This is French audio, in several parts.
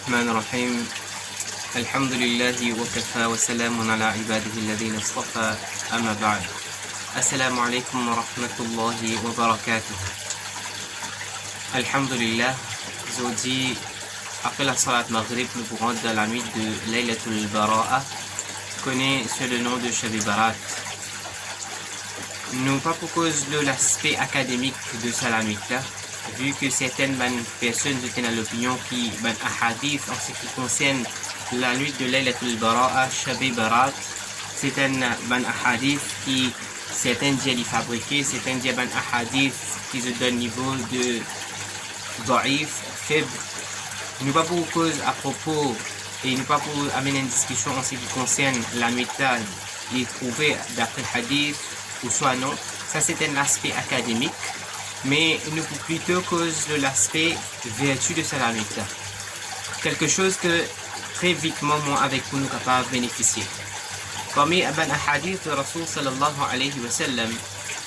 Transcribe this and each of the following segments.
الرحمن الرحيم الحمد لله وكفى وسلام على عباده الذين اصطفى أما بعد السلام عليكم ورحمة الله وبركاته. Alhamdulillah, aujourd'hui, après la salat maghrib, nous pourrons dans la nuit de Laylatul Bara'a, connu sous le nom de Shab Barat. Nous pas pour cause de l'aspect académique de cette nuit-là, vu que certaines personnes étaient dans l'opinion qui ban hadith en ce qui concerne la nuit de Laylatul Bara'a, Shab Barat, c'est un ban hadith qui certains dieux les fabriqués, certains dieux ban hadith qui se donnent niveau de daif, faible. Nous pas pour cause à propos et nous pas pour amener une discussion en ce qui concerne la nuit là, les trouver d'après hadith ou soit non. Ça c'est un aspect académique, mais nous pour plutôt cause de l'aspect vertu de cette nuit là. Quelque chose que très vitement moi avec vous nous capables de bénéficier. Parmi un hadith de Rasul sallallahu alayhi wa sallam,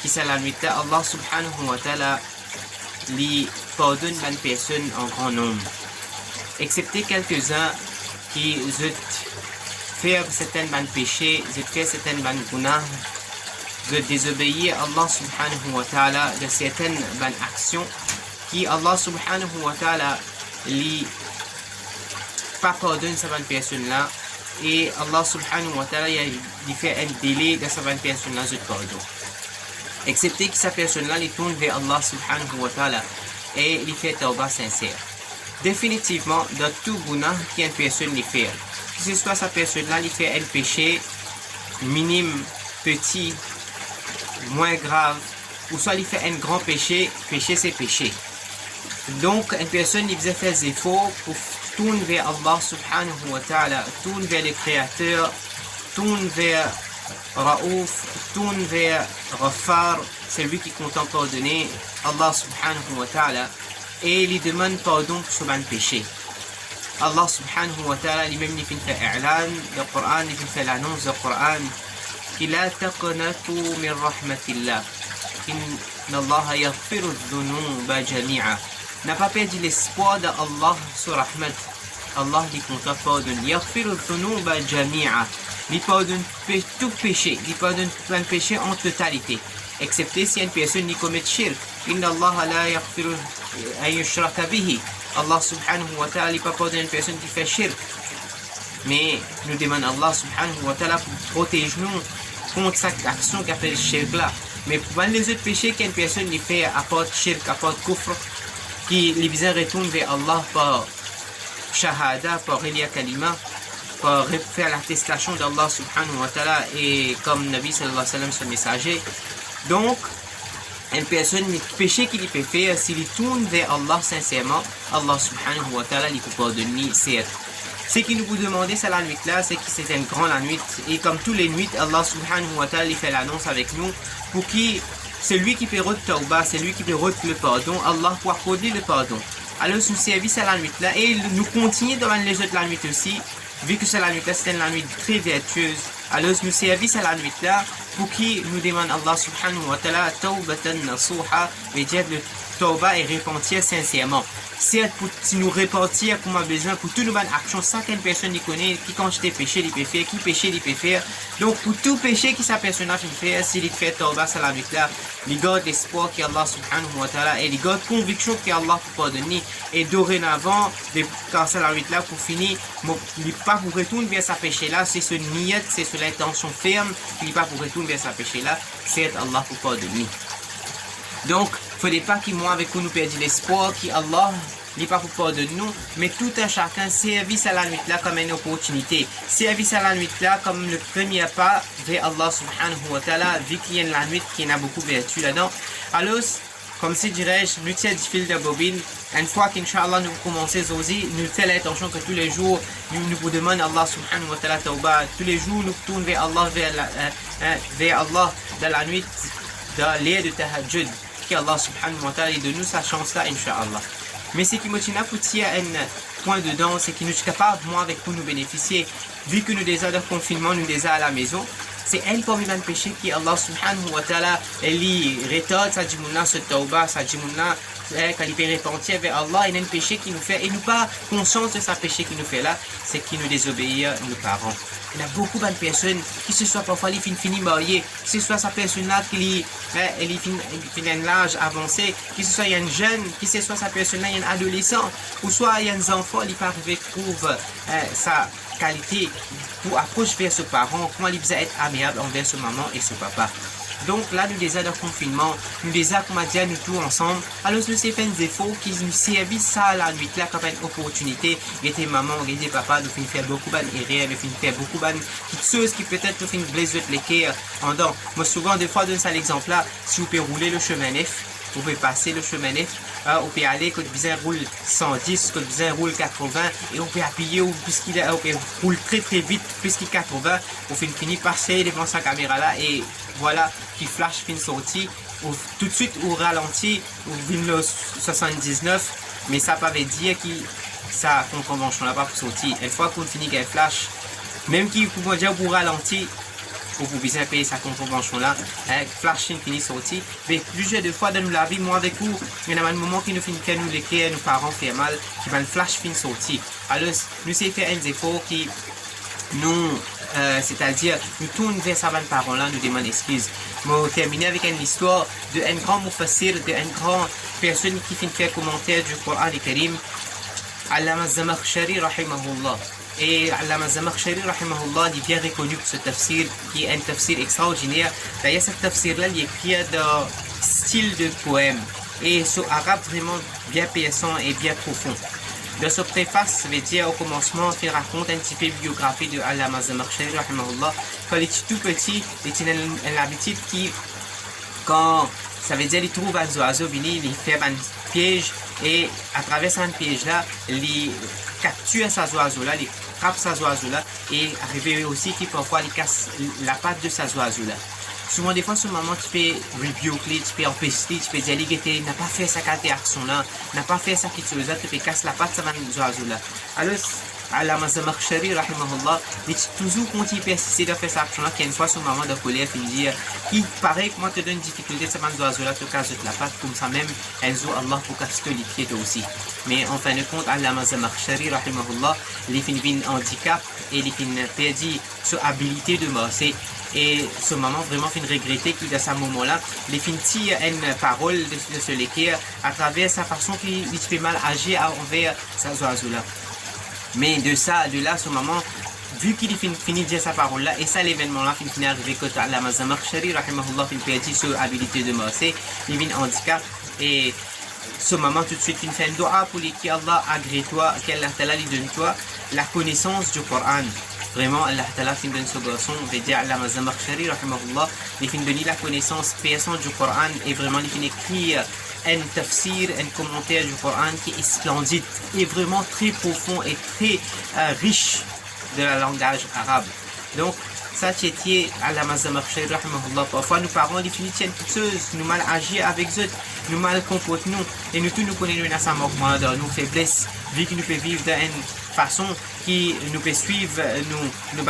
qui c'est la nuit là, Allah subhanahu wa ta'ala lui pardonne une personne en grand nombre, excepté quelques-uns qui font certains péchés, font certains gunas, de désobéir à Allah subhanahu wa ta'ala de certaines actions qui Allah subhanahu wa ta'ala lui pas pardonne cette personne-là et Allah subhanahu wa ta'ala lui fait un délai de cette personne-là de pardon. Excepté que cette personne-là il tourne vers Allah subhanahu wa ta'ala et il fait tawbah sincère. Définitivement, dans tout guna qu'une personne lui fait, que ce soit cette personne-là il fait un péché minime, petit, moins grave, ou soit il fait un grand péché, péché c'est péché. Donc, une personne il faisait des efforts pour tourner vers Allah subhanahu wa ta'ala, tourner vers le Créateur, tourner vers Raouf, tourne vers Rafar, celui qui compte pardonner, Allah subhanahu wa ta'ala, et il demande pardon pour son péché. Allah subhanahu wa ta'ala lui-même il fait i'lan, le Coran, il fait l'annonce du Coran, qui la taqnatu min rahmatillah, inna Allah yaghfiru dhunuba jami'a. N'a pas perdu l'espoir d'Allah sur rahmat. Allah dit qu'on t'a pardonné. Yaghfiru dhunuba jami'a. Il pardonne tout péché, il pardonne plein de péchés en totalité, excepté si une personne n'y commet shirk. Inna Allah la yaghfiru an yushraka bihi. Allah subhanahu wa ta'ala n'est pas pardonne une personne qui fait shirk. Mais nous demandons Allah subhanahu wa ta'ala pour protéger nous contre cette action qu'a fait le shirk là. Mais pour les autres péchés qu'une personne y fait à part shirk, à part kufr, qui les besoins retournent vers Allah par shahada, par Ilia Kalima, pour faire l'attestation d'Allah subhanahu wa ta'ala et comme Nabi sallallahu alayhi wa sallam son messager. Donc, une personne, le péché qu'il peut faire, s'il tourne vers Allah sincèrement, Allah subhanahu wa ta'ala lui peut pardonner certes. Ce qui nous vous demandez c'est la nuit là, c'est que c'est une grande nuit et comme tous les nuits, Allah subhanahu wa ta'ala fait l'annonce avec nous pour qui celui qui peut retirer tawbah, celui qui peut retirer le pardon, Allah peut accorder le pardon. Alors nous service à la nuit là et nous continuons dans les autres la nuit aussi. Vu que c'est la nuit là, c'est une nuit très vertueuse. Alors nous service à la nuit là pour qui nous demande Allah subhanahu wa ta'ala tawbatan nasuha, et dire le tawbah et repentir sincèrement. Certes, pour nous repentir comme on a besoin, pour toutes nos bonnes actions, certaines personnes y connaissent, qui quand j'étais péché, ils peuvent faire, qui péché, ils peuvent faire. Donc pour tout péché qui sa personne a fait, s'il fait tawbah à la nuit là, il garde l'espoir qu'Allah subhanahu wa ta'ala et il garde conviction qu'Allah peut pardonner. Et dorénavant, quand c'est la nuit là, pour finir, il n'est pas pour retourner vers sa péché là, c'est ce niyat, c'est sur l'intention ferme, il n'est pas pour retourner vers sa péché là, certes Allah peut pardonner. Donc, il ne faut pas qu'il moi avec nous perdre l'espoir qu'Allah n'est pas pour pardonner nous, mais tout un chacun service à la nuit là comme une opportunité. Service à la nuit là comme le premier pas vers Allah subhanahu wa ta'ala, vu qu'il y a la nuit qui a beaucoup de vertu là-dedans. Alors, comme si dirais-je, nous tirons du fil de bobine. Une fois qu'Inch'Allah nous commençons aussi, nous faisons l'intention que tous les jours, nous vous demandons Allah subhanahu wa ta'ala tawbah. Tous les jours, nous tournons vers Allah, vers Allah dans la nuit, dans l'air de tahajjud. Allah subhanahu wa ta'ala donne nous sa chance là, Inch'Allah. Mais ce qui me tient à tirer un point dedans, c'est qu'il nous est capable, moi, avec pour nous bénéficier, vu que nous déjà de confinement, nous déjà à la maison, c'est un parmi les péchés qui Allah subhanahu wa ta'ala, il retarde sa djimouna, ce tawbah, sa djimouna, quand il est repenti avec Allah, il y a un péché qui nous fait, et nous pas conscience de ce péché qui nous fait là, c'est qui nous désobéit nos parents. Il y a beaucoup de personnes qui se soit parfois les fini mariées, que ce soit sa personne là qui finit un âge avancé, que ce soit un jeune, que ce soit sa personne là un adolescent, ou soit il y a un enfant, il peut arriver trouve sa qualité pour approcher vers ses parents, comment il peut être amiable envers sa maman et son papa. Donc là, nous déjà dans le confinement, nous déjà, comme on dit, nous tous ensemble. Alors, nous avons fait des efforts qui nous servent ça la nuit là comme une opportunité. Il était maman, il était papa, nous finissons faire beaucoup d'erreurs, nous finissons faire beaucoup de choses qui peut-être nous finissent blesser les cœurs en dents. Moi, souvent, des fois, je donne ça l'exemple là, si vous pouvez rouler le chemin neuf, vous pouvez passer le chemin neuf, vous pouvez aller, quand vous roule 110, quand vous roule 80, et on peut appuyer, puisqu'il roule très très vite, puisqu'il 80, vous finissez passer devant sa caméra là, et voilà, qui flash fin sorti, ou tout de suite ou ralenti, ou vient le 79, mais ça ne veut pas dire que ça convention là pas pour sortir. Une fois qu'on finit qu'elle flash, même qui vous dire pour ralentir, ou vous besoin payer sa convention là, flash fini sorti, mais plusieurs de fois dans la vie, moi avec vous, il y a un moment qui nous finit que nous les clés, nos parents fait mal, qui va le flash fin sorti. Alors, nous c'est faire un effort qui nous c'est-à-dire, nous tournons vers sa bonne parole là, nous demandons excuse. Je vais terminer avec une histoire d'un grand mufassir, d'une grande personne qui fait faire commentaire du Coran al-Karim, Allama Zamakhshari rahimahullah. Et Allama Zamakhshari rahimahullah, il est bien reconnu pour ce tafsir, qui est un tafsir extraordinaire. D'ailleurs, ce tafsir-là, il est écrit dans style de poème, et sur arabe vraiment bien perçant et bien profond. Dans ce préface, ça veut dire au commencement, il raconte un petit peu biographie de Allama Zamakhshari rahimahullah. Quand il était tout petit, il avait une habitude qui, quand ça veut dire il trouve un oiseau venu, il fait un piège, et à travers ce piège là, il capture ces oiseaux là, il frappe ces oiseaux là, et arrive aussi qu'il parfois il casse la patte de ces oiseaux là. Souvent des fois, ce moment, tu peux rebuker, tu peux empêcher, tu peux dire qu'il n'a pas fait sa action là, n'a pas fait ça quelque chose là, tu peux casser la patte de ces oiseaux là. Alors, Allama Zamakhshari rahimahullah, il dit toujours quand il persiste de faire cette action là, qu'il y a une fois ce moment de colère, il dit il paraît que moi te donne une difficulté, ça de oiseau là, te casse la patte, comme ça même, elle joue Allah pour casser les pieds aussi. Mais en fin de compte, Allama Zamakhshari rahimahullah, il finit un handicap et il finit perdu sa habilité de marcher. Et ce moment vraiment fait regretter qu'il dans ce moment-là, il finit une parole de ce l'équerre à travers sa façon qu'il fait mal agir envers ces oiseaux-là. Mais de là, ce moment, vu qu'il finit de dire sa parole-là, et ça, l'événement-là, finit arrivé quand Allama Zamakhshari, rahimahullah, il perdit sa habilité de marcher, il vient handicap, et ce moment, tout de suite, il fait un dua pour lui, qu'Allah agrée toi, qu'Allah Ta'ala lui donne toi la connaissance du Coran. Vraiment, Allah Ta'ala fin donne ce garçon, veut dire Allama Zamakhshari, rahimahullah, il fin donner la connaissance perçante du Coran, et vraiment, il fin écrire un tafsir, un commentaire du Coran qui est splendide, et vraiment très profond et très riche de la langage arabe. Donc, ça, c'était Allama Zamakhshari, rahimahullah. Parfois, nos parents, ils finissent toutes choses, nous mal agir avec eux, nous mal comporter nous, et nous tous nous connaissons dans manquement, dans nos faiblesses, vu que nous pouvons vivre dans une façon qui nous peut suivre nos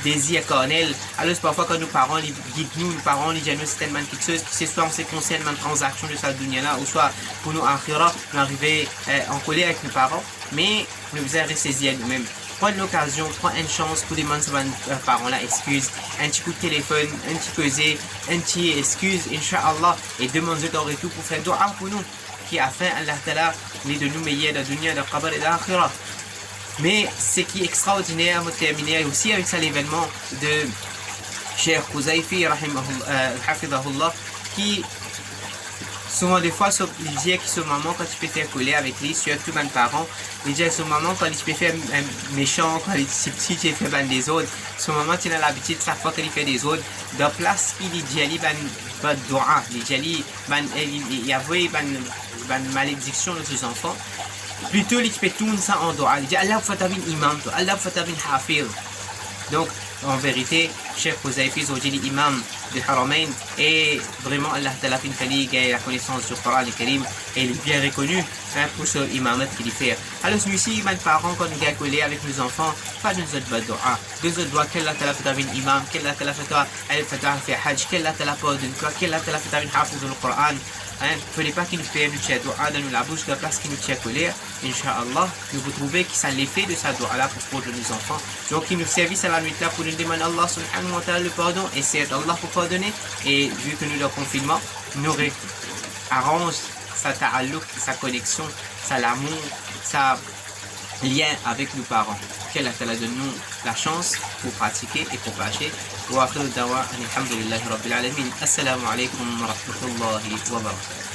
désirs cornels. Alors parfois quand nos parents guident nous, nos parents ils disent nous certainement quelque chose qui soit en ce qui concerne une transaction de cette dunya là, ou soit pour nous akhira, nous arriver en colère avec nos parents, mais nous devons ressaisir nous-mêmes. Prendre l'occasion, prendre une chance pour demander à nos parents là excuse, un petit coup de téléphone, un petit causé, un petit excuse, Inch'Allah, et demander en retour pour faire dua pour nous, qui a fait Allah Ta'ala de nous meilleurs de la dunya, de la qabr et de l'akhira. Mais ce qui est extraordinaire, on terminer aussi avec ça l'événement de Cheikh Huzaifi, hafidahullah, qui souvent des fois il dit que ce moment quand tu peux faire coller avec lui, surtout mes parents, il dit que ce moment quand tu peux faire un méchant, quand il est petit, tu fais ban des autres, ce moment tu as l'habitude chaque fois qu'il fait des autres, de place il dit ali ban doua, il dit il y avait ban malédiction de ses enfants. Plutôt, il peut tout ça en doa. Il dit Allah fatabin imam, Allah fatabin hafir. Donc, en vérité, Cheikh Huzaifi est l'imam du Haramain, et vraiment Allah Ta'ala fin fali a la connaissance du Coran al-Karim, et il est bien reconnu pour ce imamat qu'il fait. Alors, celui-ci, mes parents, quand nous collés avec nos enfants, pas de autres doa. Deux autres doa, qu'Allah Ta'ala fatabin imam, qu'Allah Ta'ala fatabin hajj, qu'Allah Ta'ala pardonne toi, qu'Allah Ta'ala fatabin hafir du Coran. Hein, il ne fallait pas qu'il nous fait une doua dans la bouche de la place qu'il nous tient colère. Inch'Allah, nous vous trouvez que ça l'effet de sa doua là pour nos enfants. Donc, il nous servit à la nuit là pour nous demander Allah subhanahu wa ta'ala le pardon et c'est Allah pour pardonner. Et vu que nous le confinement, nous arrange sa ta'alluq, sa connexion, sa l'amour, sa lien avec nos parents. Qu'Allah donne-nous la chance pour pratiquer et pour partager. Wa akhiru dawa alhamdulillahi rabbil alamin. Assalamu alaikum wa rahmatullahi wa barakatuh.